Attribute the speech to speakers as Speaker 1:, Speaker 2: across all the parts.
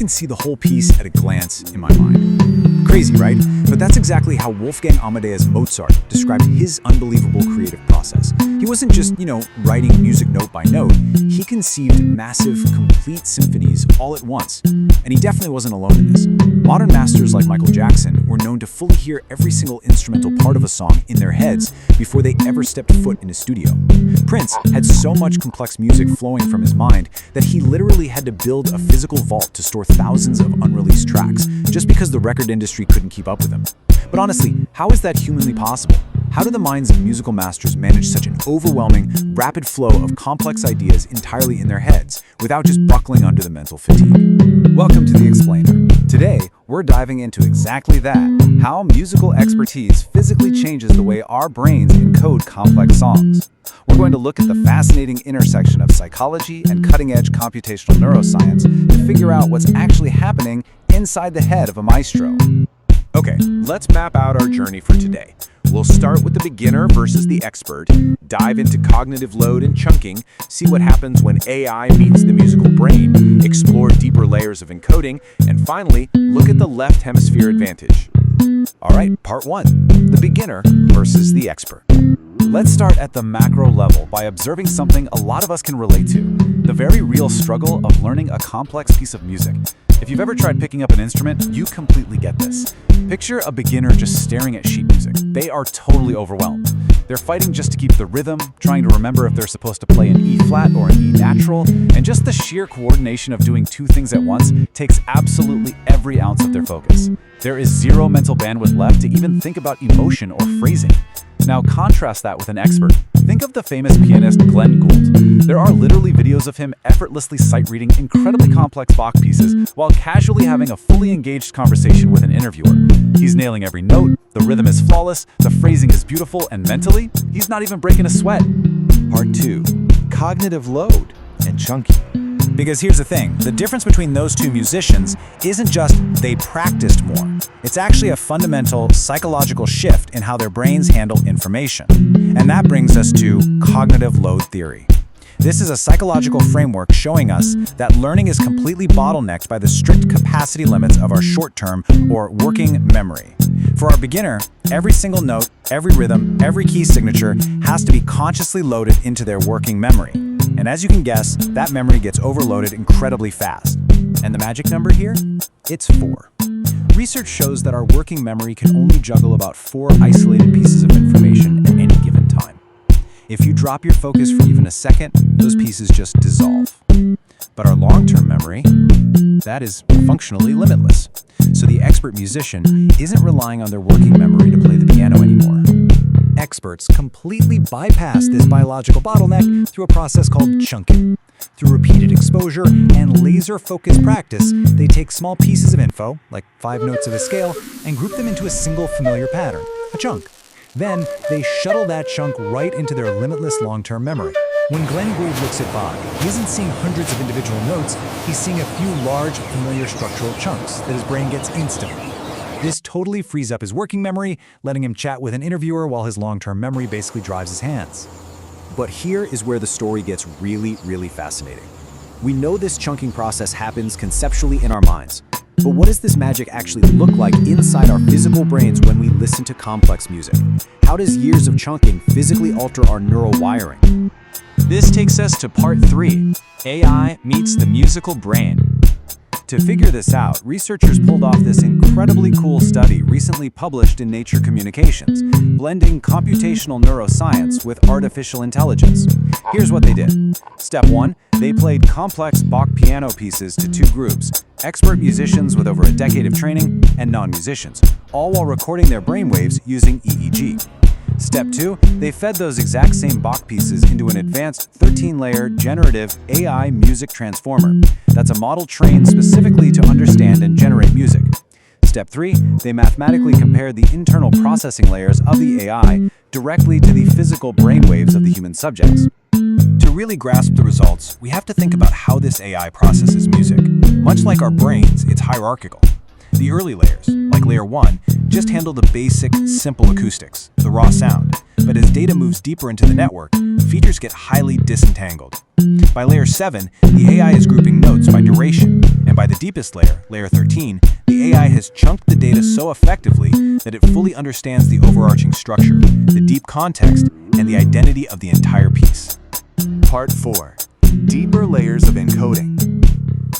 Speaker 1: can see the whole piece at a glance in my mind. Crazy, right? But that's exactly how Wolfgang Amadeus Mozart described his unbelievable creative process. He wasn't just, writing music note by note. He conceived massive, complete symphonies all at once. And he definitely wasn't alone in this. Modern masters like Michael Jackson were known to fully hear every single instrumental part of a song in their heads before they ever stepped foot in a studio. Prince had so much complex music flowing from his mind that he literally had to build a physical vault to store thousands of unreleased tracks, just because the record industry couldn't keep up with him. But honestly, how is that humanly possible? How do the minds of musical masters manage such an overwhelming, rapid flow of complex ideas entirely in their heads, without just buckling under the mental fatigue? Welcome to The Explainer. Today, we're diving into exactly that, how musical expertise physically changes the way our brains encode complex songs. We're going to look at the fascinating intersection of psychology and cutting-edge computational neuroscience to figure out what's actually happening inside the head of a maestro.
Speaker 2: Okay, let's map out our journey for today. We'll start with the beginner versus the expert, dive into cognitive load and chunking, see what happens when AI meets the musical brain, explore deeper layers of encoding, and finally, look at the left hemisphere advantage.
Speaker 1: All right, part one, the beginner versus the expert. Let's start at the macro level by observing something a lot of us can relate to, the very real struggle of learning a complex piece of music. If you've ever tried picking up an instrument, you completely get this. Picture a beginner just staring at sheet music. They are totally overwhelmed. They're fighting just to keep the rhythm, trying to remember if they're supposed to play an E flat or an E natural, and just the sheer coordination of doing two things at once takes absolutely every ounce of their focus. There is zero mental bandwidth left to even think about emotion or phrasing. Now contrast that with an expert. Think of the famous pianist Glenn Gould. There are literally videos of him effortlessly sight-reading incredibly complex Bach pieces while casually having a fully engaged conversation with an interviewer. He's nailing every note, the rhythm is flawless, the phrasing is beautiful, and mentally, he's not even breaking a sweat.
Speaker 3: Part 2. Cognitive load and chunking.
Speaker 1: Because here's the thing, the difference between those two musicians isn't just they practiced more. It's actually a fundamental psychological shift in how their brains handle information. And that brings us to cognitive load theory. This is a psychological framework showing us that learning is completely bottlenecked by the strict capacity limits of our short-term or working memory. For our beginner, every single note, every rhythm, every key signature has to be consciously loaded into their working memory. And as you can guess, that memory gets overloaded incredibly fast. And the magic number here? It's 4. Research shows that our working memory can only juggle about 4 isolated pieces of information at any given time. If you drop your focus for even a second, those pieces just dissolve. But our long-term memory, that is functionally limitless. So the expert musician isn't relying on their working memory to play the piano anymore. Experts completely bypass this biological bottleneck through a process called chunking. Through repeated exposure and laser-focused practice, they take small pieces of info, like 5 notes of a scale, and group them into a single familiar pattern, a chunk. Then, they shuttle that chunk right into their limitless long-term memory. When Glenn Gould looks at Bach, he isn't seeing hundreds of individual notes, he's seeing a few large, familiar structural chunks that his brain gets instantly. This totally frees up his working memory, letting him chat with an interviewer while his long-term memory basically drives his hands. But here is where the story gets really, really fascinating. We know this chunking process happens conceptually in our minds. But what does this magic actually look like inside our physical brains when we listen to complex music? How does years of chunking physically alter our neural wiring?
Speaker 2: This takes us to part 3, AI meets the musical brain.
Speaker 1: To figure this out, researchers pulled off this incredibly cool study recently published in Nature Communications, blending computational neuroscience with artificial intelligence. Here's what they did. Step 1, they played complex Bach piano pieces to 2 groups, expert musicians with over a decade of training and non-musicians, all while recording their brainwaves using EEG. Step 2, they fed those exact same Bach pieces into an advanced 13-layer generative AI music transformer. That's a model trained specifically to understand and generate music. Step 3, they mathematically compared the internal processing layers of the AI directly to the physical brainwaves of the human subjects. To really grasp the results, we have to think about how this AI processes music. Much like our brains, it's hierarchical. The early layers, like layer 1, just handle the basic, simple acoustics, the raw sound. But as data moves deeper into the network, features get highly disentangled. By layer 7, the AI is grouping notes by duration, And by the deepest layer, layer 13, the AI has chunked the data so effectively that it fully understands the overarching structure, the deep context, and the identity of the entire piece.
Speaker 3: Part 4. Deeper layers of encoding.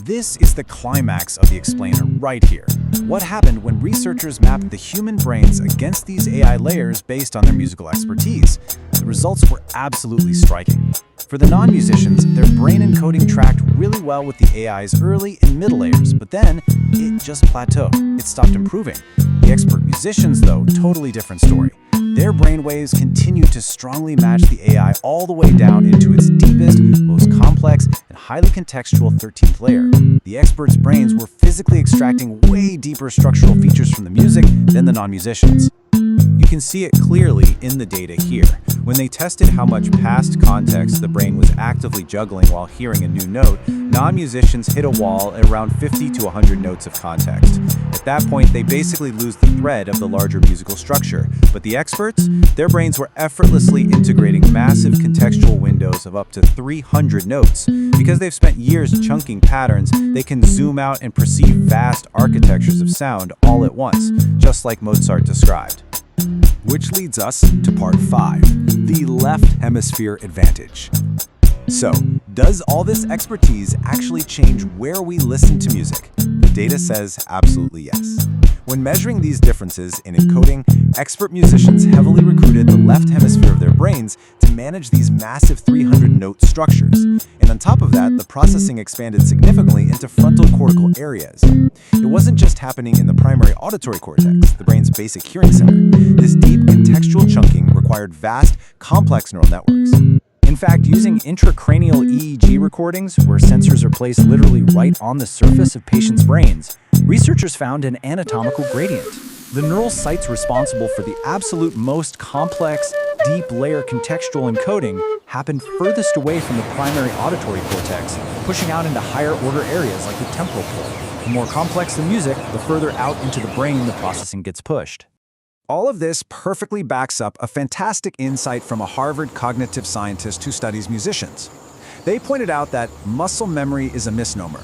Speaker 1: This is the climax of the explainer right here. What happened when researchers mapped the human brains against these AI layers based on their musical expertise? The results were absolutely striking. For the non-musicians, their brain encoding tracked really well with the AI's early and middle layers, but then it just plateaued. It stopped improving. The expert musicians, though, totally different story. Their brainwaves continued to strongly match the AI all the way down into its deepest, most complex, and highly contextual 13th layer. The experts' brains were physically extracting way deeper structural features from the music than the non-musicians. You can see it clearly in the data here. When they tested how much past context the brain was actively juggling while hearing a new note, non-musicians hit a wall at around 50 to 100 notes of context. At that point, they basically lose the thread of the larger musical structure. But the experts, their brains were effortlessly integrating massive contextual windows of up to 300 notes. Because they've spent years chunking patterns, they can zoom out and perceive vast architectures of sound all at once, just like Mozart described.
Speaker 3: Which leads us to part 5, the left hemisphere advantage. So, does all this expertise actually change where we listen to music? The data says absolutely yes. When measuring these differences in encoding, expert musicians heavily recruited the left hemisphere of their brains to manage these massive 300-note structures. And on top of that, the processing expanded significantly into frontal cortical areas. It wasn't just happening in the primary auditory cortex, the brain's basic hearing center. This deep contextual chunking required vast, complex neural networks.
Speaker 1: In fact, using intracranial EEG recordings, where sensors are placed literally right on the surface of patients' brains, researchers found an anatomical gradient. The neural sites responsible for the absolute most complex, deep layer contextual encoding happened furthest away from the primary auditory cortex, pushing out into higher order areas like the temporal pole. The more complex the music, the further out into the brain the processing gets pushed.
Speaker 2: All of this perfectly backs up a fantastic insight from a Harvard cognitive scientist who studies musicians. They pointed out that muscle memory is a misnomer.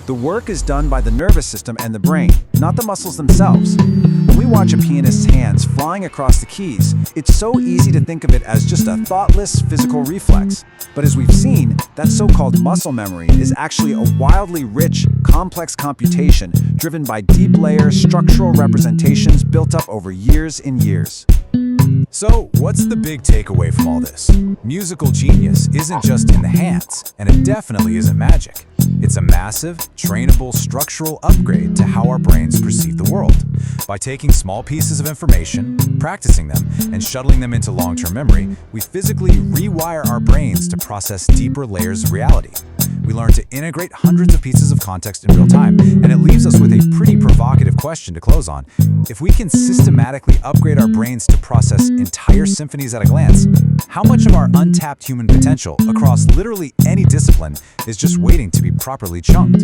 Speaker 2: The work is done by the nervous system and the brain, not the muscles themselves. When we watch a pianist's hands flying across the keys, it's so easy to think of it as just a thoughtless physical reflex. But as we've seen, that so-called muscle memory is actually a wildly rich, complex computation driven by deep layer structural representations built up over years and years.
Speaker 1: So, what's the big takeaway from all this? Musical genius isn't just in the hands, and it definitely isn't magic. It's a massive, trainable, structural upgrade to how our brains perceive the world. By taking small pieces of information, practicing them, and shuttling them into long-term memory, we physically rewire our brains to process deeper layers of reality. We learn to integrate hundreds of pieces of context in real time, and it leaves us with a pretty provocative question to close on. If we can systematically upgrade our brains to process entire symphonies at a glance, how much of our untapped human potential across literally any discipline is just waiting to be properly chunked?